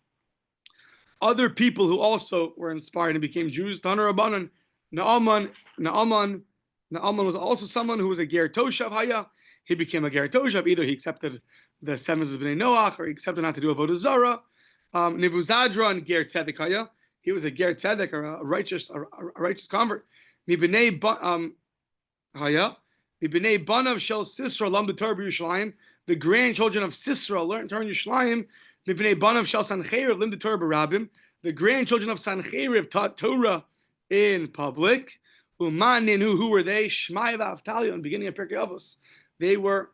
other people who also were inspired and became Jews, Taner Rabbanan, Naaman was also someone who was a Ger Toshav Haya. He became a Ger Toshav. Either he accepted the seven of Bnei Noach, or he accepted not to do Avodah Zarah. Nebuzadran Ger Tzedek Haya. He was a Ger Tzedek, or a righteous convert. Mibnei Haya. Mibnei Banav Shel Sisra Lamdu Torah Yerushalayim. The grandchildren of Sisra learned Torah in Yerushalayim. Mibnei Banav Shel Sanhedrin Lamdu Torah Barabim. The grandchildren of Sanhedrin taught Torah in public. Umanin, who were they? Shmai v'Avtalio, in the beginning of Pirkei Avos. They were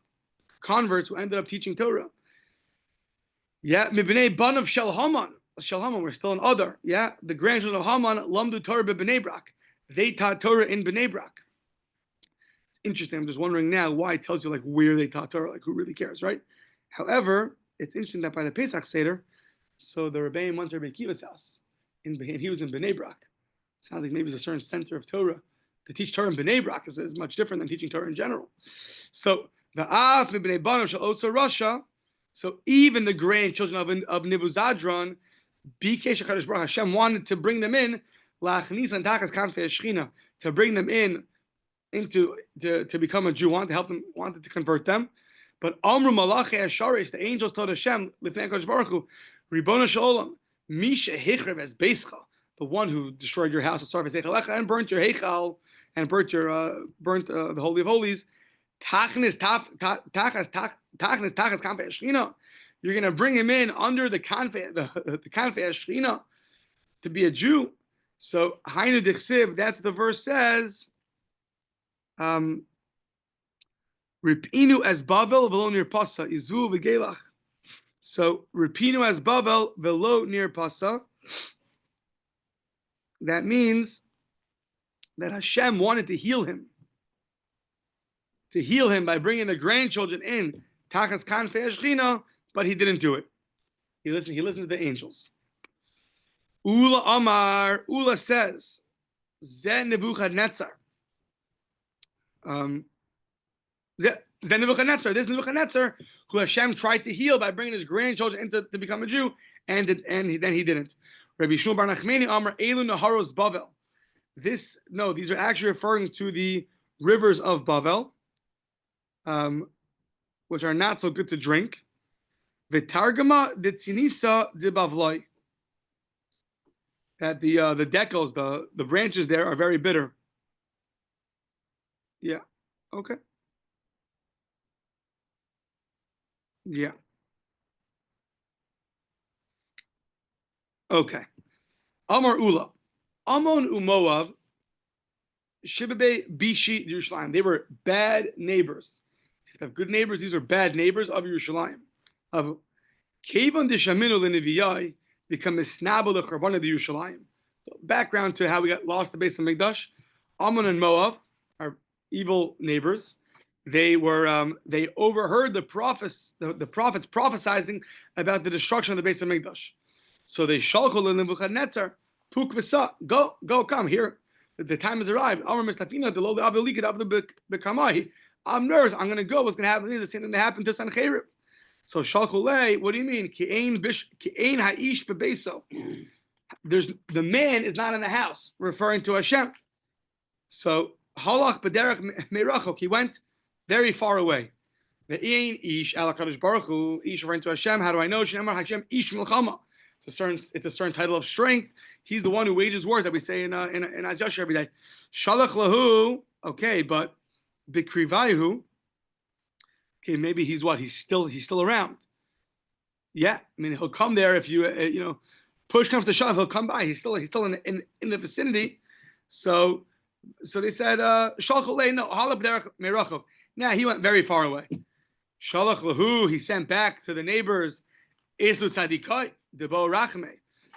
converts who ended up teaching Torah. Yeah, Mibnei Banav Shel Haman. Shel Haman, we're still in Adar. Yeah, the grandchildren of Haman, Lamdu Torah b'Bnei Brak. They taught Torah in Bnei Brak. It's interesting. I'm just wondering now why it tells you like where they taught Torah. Like who really cares, right? However, it's interesting that by the Pesach Seder, so the Rebbeim went to Rabbi Akiva's house, and he was in Bnei Brak. Sounds like maybe it's a certain center of Torah. To teach Torah in Bnei Brak is much different than teaching Torah in general. So va'af mibnei banav shel Otsa Rasha. So even the grandchildren of Nebuzadran, Bikesh HaKadosh Baruch Hashem wanted to bring them in, la'achnis and takas kanfei Shechina, to bring them in to become a Jew, wanted to convert them. But Amru Malachi Asharis, the angels told Hashem, Lifnei HaKadosh Baruch Hu, Ribbono Shalom, Misha Hichrev as Beischa, the one who destroyed your house and burnt your Heichal and burnt the Holy of Holies. Tachnis Kanfei Shechina. You're going to bring him in under the Kanfei Shechina to be a Jew. So Hainu Dichsiv, that's the verse says. Ripinu as Bavel velo nir pasa izu v'gelach. So Ripinu as Bavel velo nir pasa. That means that Hashem wanted to heal him. To heal him by bringing the grandchildren in, Tachas Kanfei Shechina, but he didn't do it. He listened to the angels. Ula Amar, Ula says, Zeh Nebuchadnezzar. This Nebuchadnezzar, who Hashem tried to heal by bringing his grandchildren to become a Jew, and then he didn't. Rabbi Shmuel Bar Nachmani Amar Elu Naharos Bavel. These are actually referring to the rivers of Bavel. which are not so good to drink. V'targama de tzinisa de bavloi. That the decals, the branches there are very bitter. Yeah. Okay. Yeah. Okay. Amar Ula. Amon Umoav. Shibabe Bishi Yerushalayim. They were bad neighbors. If you have good neighbors, these are bad neighbors of Yerushalayim. Of Kevan de Shaminu Leniviyai become Misnabel the Charbana de Yerushalayim. So background to how we got lost the base of Mikdash. Ammon and Moab are evil neighbors. They were they overheard the prophets prophesying about the destruction of the base of Mikdash. So they shalchol Nebuchadnezzar, Puk v'sa, go, come here. The time has arrived. Amar Mistafina, the Lord Avilikid Abdu Bekamai. I'm nervous. I'm going to go. What's going to happen? The same thing that happened to Sanhedrin. So shalchulei. What do you mean? Ki'ein ha'ish bebeso. There's the man is not in the house, referring to Hashem. So halach b'derech merachok. He went very far away. The ein ish ala kadosh baruch hu. Ish referring to Hashem. How do I know? Shemar Hashem ish milchama. It's a certain title of strength. He's the one who wages wars that we say in Azyash every day. Shalach lahu. Okay, but bikrivayu. Okay, maybe he's what? He's still around. Yeah, I mean he'll come there if you push comes to shove, he'll come by. He's still in the vicinity. So they said shalach lahu no halab derech merachov. Now he went very far away. Shalach lahu. He sent back to the neighbors. Eslu tzadikai. Debo Rachme.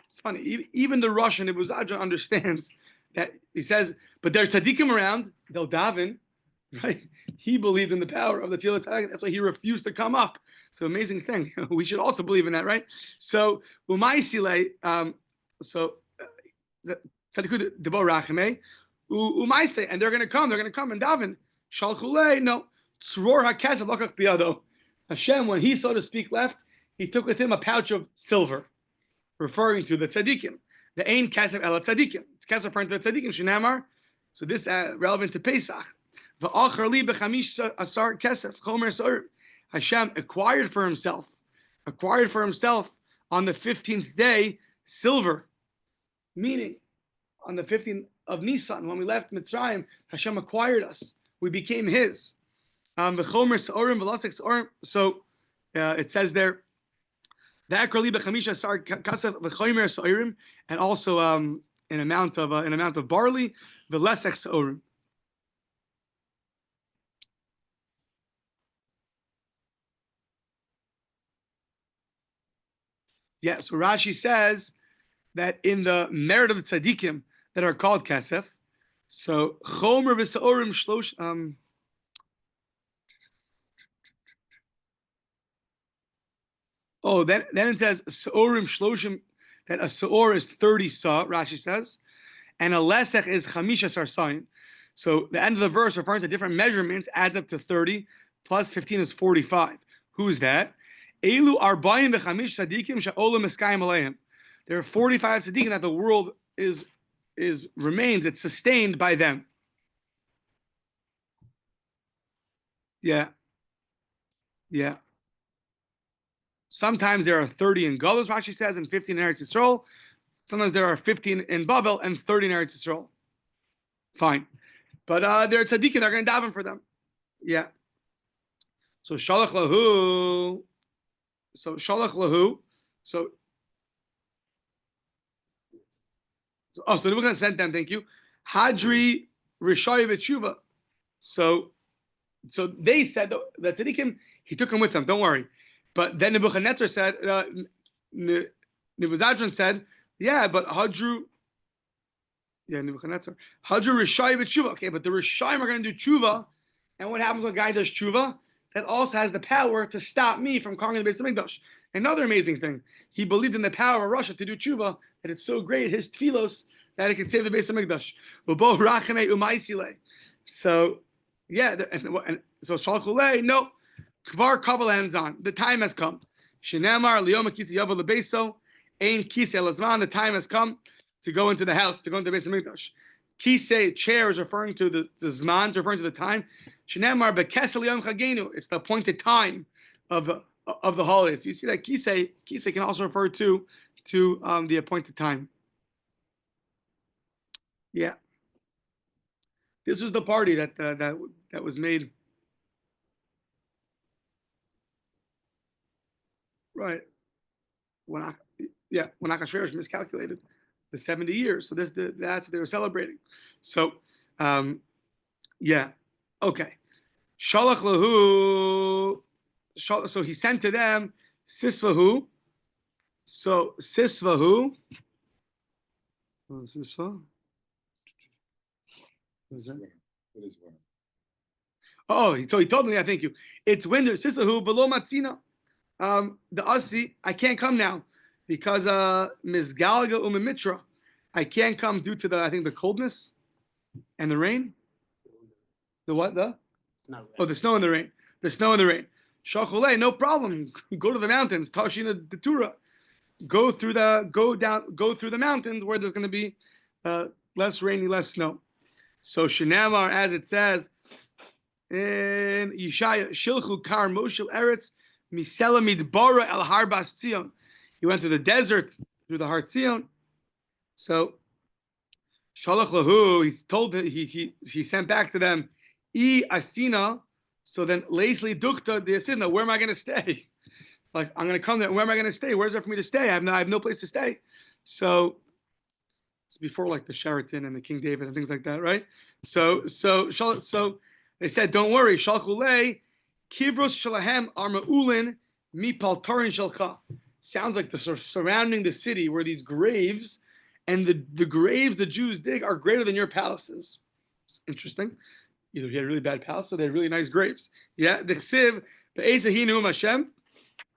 It's funny. Even the Russian Ibn Zadra understands that. He says, but there's tzaddikim around. They'll daven, right? He believed in the power of the Tzilat Tzaddik. That's why he refused to come up. It's an amazing thing. We should also believe in that, right? So umaisile. So tzaddiku debo Rachme. Umaise, and they're going to come. They're going to come and daven. Shalchulei. No. Tzror hakesef lokach biyado. Hashem, when he, so to speak, left, he took with him a pouch of silver, referring to the tzaddikim. The ain kasef ela tzaddikim. It's kasef referring to the tzaddikim. Shinamar. So this relevant to Pesach. V'achar li b'chamish asar kasef chomer sor. Hashem acquired for himself on the 15th day silver, meaning on the 15th of Nisan when we left Mitzrayim, Hashem acquired us. We became His. V'chomer sorim v'lasek sorim. So it says there. And also an amount of barley, the lesech seorim. Yeah, so Rashi says that in the merit of the tzaddikim that are called kasef, so chomer v'seorim shlosh. Oh, then it says seorim shloshim, that a seor is 30 sa. Rashi says, and a lesech is chamisha sarsayin. So the end of the verse referring to different measurements adds up to 30 plus 15 is 45. Who is that? Elu arbayim v'chamish tzadikim sha'olam eskayim aleim. There are 45 tzadikim that the world remains. It's sustained by them. Yeah. Sometimes there are 30 in Galus, Rashi says, and 15 in Eretz Yisrael. Sometimes there are 15 in Babel and 30 in Eretz Yisrael. Fine. But they're tzaddikim, they're going to daven for them. Yeah. So shalach lahu. So Nebuchadnezzar sent them, thank you. Hadri Rishai V'tshuva. So they said that tzaddikim, he took them with him, don't worry. But then Nebuchadnezzar said, Nebuchadnezzar said, yeah, but Nebuchadnezzar, Rishai V'tshuva. Okay, but the Rishayim are going to do tshuva, and what happens when a guy does tshuva? That also has the power to stop me from conquering the Beis Hamikdash. Another amazing thing, he believed in the power of Russia to do tshuva, that it's so great, his tefillos, that it can save the Beis Hamikdash. So, yeah, and so Shalchulei, no, Kvar Kabbalah hands on. The time has come. Shinamar Liyoma Kisi Yavo Lebeso, Ein Kisi Elazman. The time has come to go into the house, to go into the Beis Hamikdash. Kise, chair, is referring to the Zman, referring to the time. Shneimar bekesel yom chagenu. It's the appointed time of the holidays. You see that kisei can also refer to the appointed time. Yeah, this was the party that was made. Right. When Achashverosh miscalculated the 70 years. So that's what they were celebrating. So, yeah. Okay. Shalach lahu. So he sent to them Sisvahu. So Sisvahu. What is Sisva? What is that? Oh, so he told me, I thank you. It's winter. Sisvahu below Matzina. The Asi, I can't come now because Mizgalga Umimitra. I can't come due to the coldness and the rain. The what? The snow and the rain. The snow and the rain. Shachulei, no problem. Go to the mountains. Tashina Detura. Go through the mountains where there's going to be less rainy, less snow. So Shinamar, as it says in Yeshaya, Shilchu Kar Moshel Eretz. Misela Midbara El Harbas Tzion. He went to the desert through the Har Tzion. So Shalach Lahu, he sent back to them, I Asina. So then Leslie Dukta the Asina, where am I going to stay? Like, I'm going to come there. Where am I going to stay? Where's there for me to stay? I have no place to stay. So it's before like the Sheraton and the King David and things like that, right? So they said, don't worry, Shalach Lahu. Kivros shalahem armaulin mi paltarin shalcha. Sounds like the sort of surrounding the city were these graves, and the graves the Jews dig are greater than your palaces. It's interesting. Either he had a really bad palace, or they had really nice graves. Yeah, the chsiv be'ezahinu Hashem.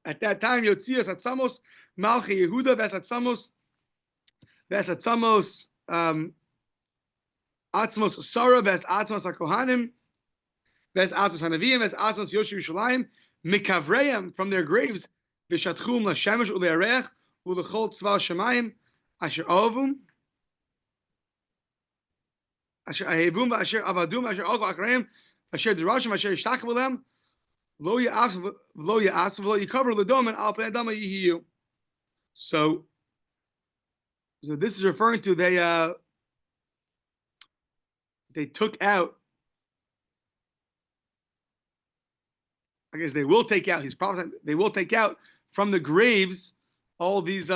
At that time, Yotzias Atzamos Malchi Yehuda Vesatzamos Atzmos Sarah Vesatzmos HaKohanim. Ves Atzos Hanavim, Ves Atzos Yoshua Yerushalayim, Mikavreim from their graves, Vishatchum LaShemesh UleArech UleChol Tzval Shemayim, Asher Avum, Asher Ahevum, Asher Avadum, Asher Alko Achreim, Asher Derashim, Asher Yishtakev Olem, Lo Ya'asv, Lo Yikaver Ledom, and Al Pnei Adam Yihiyu. So this is referring to they took out. I guess they will take out. He's prophesying. They will take out from the graves all these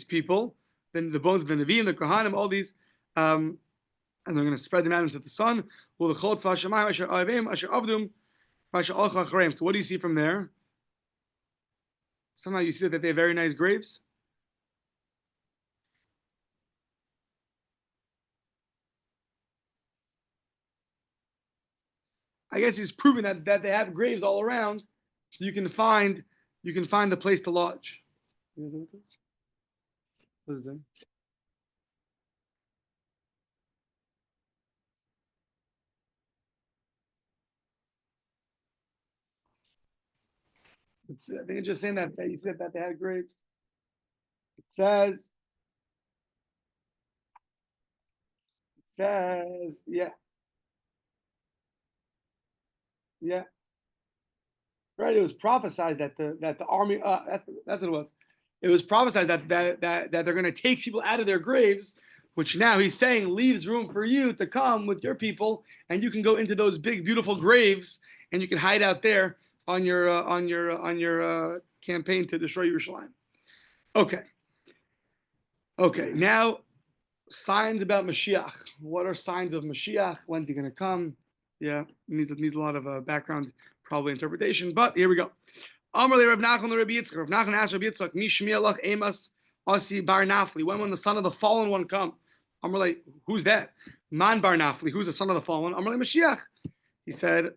people. Then the bones of the Nevi'im, the Kohanim, all these, and they're going to spread them out into the sun. So what do you see from there? Somehow you see that they have very nice graves. I guess he's proving that they have graves all around, so you can find the place to lodge. You know what this? What is that? I think it's just saying that you said that they had graves. It says, yeah. Yeah, right. It was prophesied that the army. That's what it was. It was prophesied that they're going to take people out of their graves, which now he's saying leaves room for you to come with your people, and you can go into those big, beautiful graves, and you can hide out there on your campaign to destroy Yerushalayim. Okay. Now, signs about Mashiach. What are signs of Mashiach? When's he going to come? Yeah, needs a lot of background, probably interpretation, but here we go. Amrle Rav Nachman Rabbi Yitzchak. Rav Nachman asked Rabbi Yitzchak, Mi Shmielach Emas Asi Bar Nafli. When the son of the fallen one come? Amrle, who's that? Man Bar Nafli. Who's the son of the fallen one? Amrle Mashiach. He said,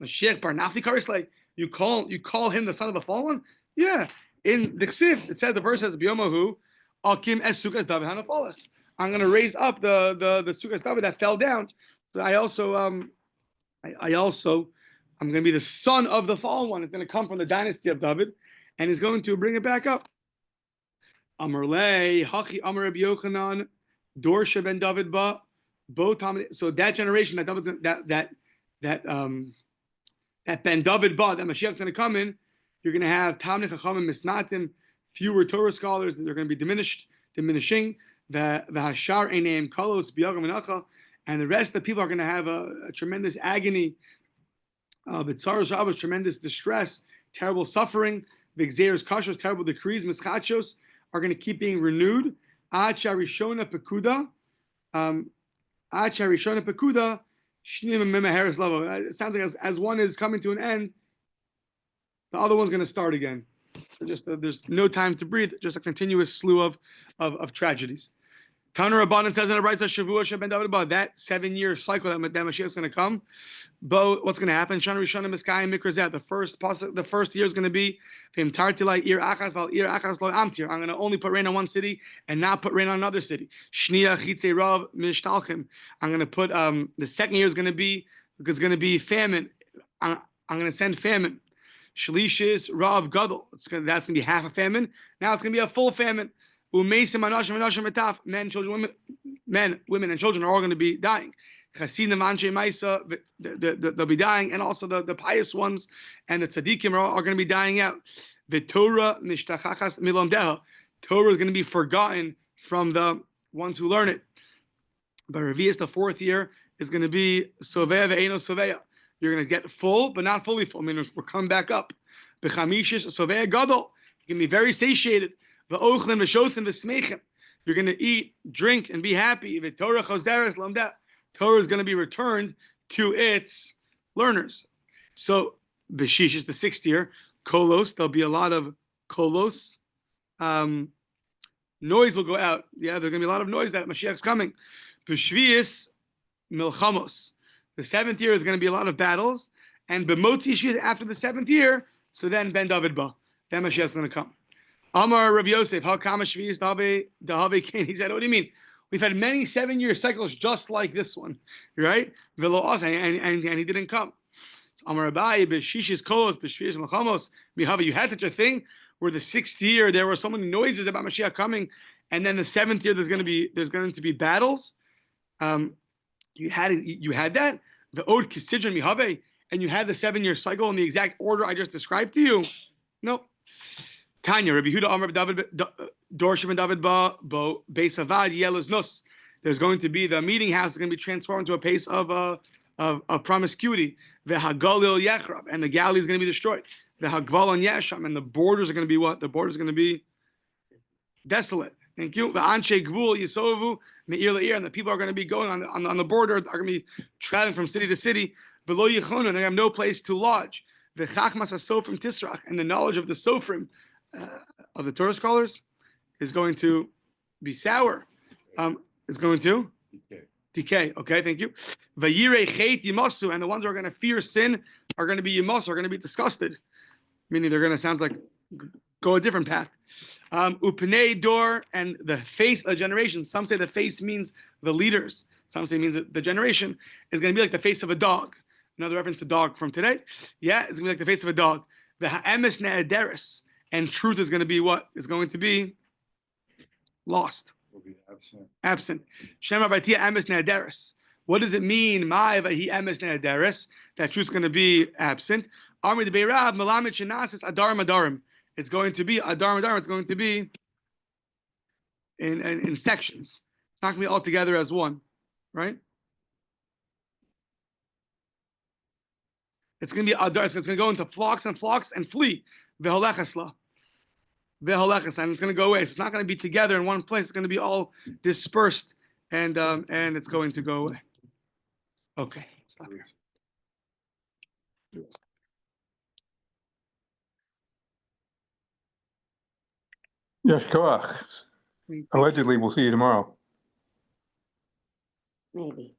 Mashiach Bar Nafli Karisle. You call him the son of the fallen one? Yeah. In the Ksiv, it said the verse says B'yomahu Akim Es Sukas David Hanafalas. I'm going to raise up the Sukas David that fell down. But I also I'm going to be the son of the fallen one. It's going to come from the dynasty of David, and he's going to bring it back up. Amarle, Hachi Amar Rabbi Yochanan, Dorsha ben David ba, Bo Tamid. So that generation that David's that At Ben David Ba, that Mashiach's going to come in, you're going to have Talmid Chachamim Misnatim, fewer Torah scholars, they're going to be diminishing. The Hashar Eneim Kolos Biyagam Menacha, and the rest of the people are going to have a tremendous agony, B'tzar Shabbos, tremendous distress, terrible suffering. V'gzeros Kashos, terrible decrees, Mischachos, are going to keep being renewed. Ad Sharishona Pekuda, Shnim Memeheres Lavo. It sounds like as one is coming to an end, the other one's going to start again. So just there's no time to breathe, just a continuous slew of tragedies. Tanur Rabbanan says in a Brisa, Shavua Sheben David Ba, that 7-year cycle that Mashiach is going to come. Bo, what's going to happen? Shana Rishana Miskayim Mikrazet. The first year is going to be Vim Tartilai Ir Achas Val Ir Achas Lo Amtir. I'm going to only put rain on one city and not put rain on another city. Shnia Chitze Rav Mishtalchim. I'm going to put the second year is going to be famine. I'm going to send famine. Shlishis Rav Gadol. That's going to be half a famine. Now it's going to be a full famine. Men, children, women, and children are all going to be dying. They'll be dying, and also the pious ones and the tzaddikim are going to be dying out. The Torah is going to be forgotten from the ones who learn it. But Revius, the 4th year, is going to be Sovea ve'eno Sovea. You're going to get full, but not fully full. I mean, we're coming back up. B'chamishis Sovea Gadol. You can be very satiated. You're going to eat, drink, and be happy. The Torah is going to be returned to its learners. So, Beshish is the 6th year. Kolos, there'll be a lot of kolos. Noise will go out. Yeah, there's going to be a lot of noise that Mashiach's coming. B'shvius milchamos. The 7th year is going to be a lot of battles. And b'motzi shvius, after the 7th year, so then Ben David Ba. Then Mashiach's going to come. Amar Rabbi Yosef, how kama shvius dahave kain? He said, what do you mean? We've had many 7-year cycles just like this one, right? And he didn't come. So Amar Rabbi, b'shishis kolos, b'shvius melchamos, mihava. You had such a thing where the 6th year there were so many noises about Mashiach coming, and then the 7th year there's going to be battles. You had that the od kisidron mihave, and you had the 7-year cycle in the exact order I just described to you. Nope. Tanya, Rabbi Huda, Amar David, Dorshim and David Ba, Bo, Beis Avad, Yelaz Nus. There's going to be the meeting house is going to be transformed into a place of promiscuity. The Hagalil Yechrab, and the Galilee is going to be destroyed. The Hagval and Yesham, and the borders are going to be what? The borders are going to be desolate. Thank you. The Anshe Gvul Yisovu Meir Leir, and the people are going to be going on the border, are going to be traveling from city to city. Below Yichon, and they have no place to lodge. The Chachmas HaSofrim Tisrach, and the knowledge of the Sofrim, of the Torah scholars, is going to be sour. It's going to decay. Okay, thank you. Vayirei chet yimasu, and the ones who are going to fear sin are going to be yimasu, are going to be disgusted. Meaning they're going to, sounds like, go a different path. Upnei dor, and the face of the generation. Some say the face means the leaders. Some say it means that the generation is going to be like the face of a dog. Another reference to dog from today. Yeah, it's going to be like the face of a dog. The ha'emes ne'ederis. And truth is going to be what? It's going to be lost. Will be absent. Shema Batia Emes Ne'ederis. What does it mean? Ma'avahi Emes Ne'ederis. That truth's going to be absent. Amri de Beirav Melamid Shenasis Adar Madarim. It's going to be Adar Madarim. It's going to be in sections. It's not going to be all together as one, right? It's going to be Adar. It's going to go into flocks and flee. Veholechasla. And it's going to go away. So it's not going to be together in one place. It's going to be all dispersed, and it's going to go away. Okay, stop here. Yesh koach. Allegedly, we'll see you tomorrow. Maybe.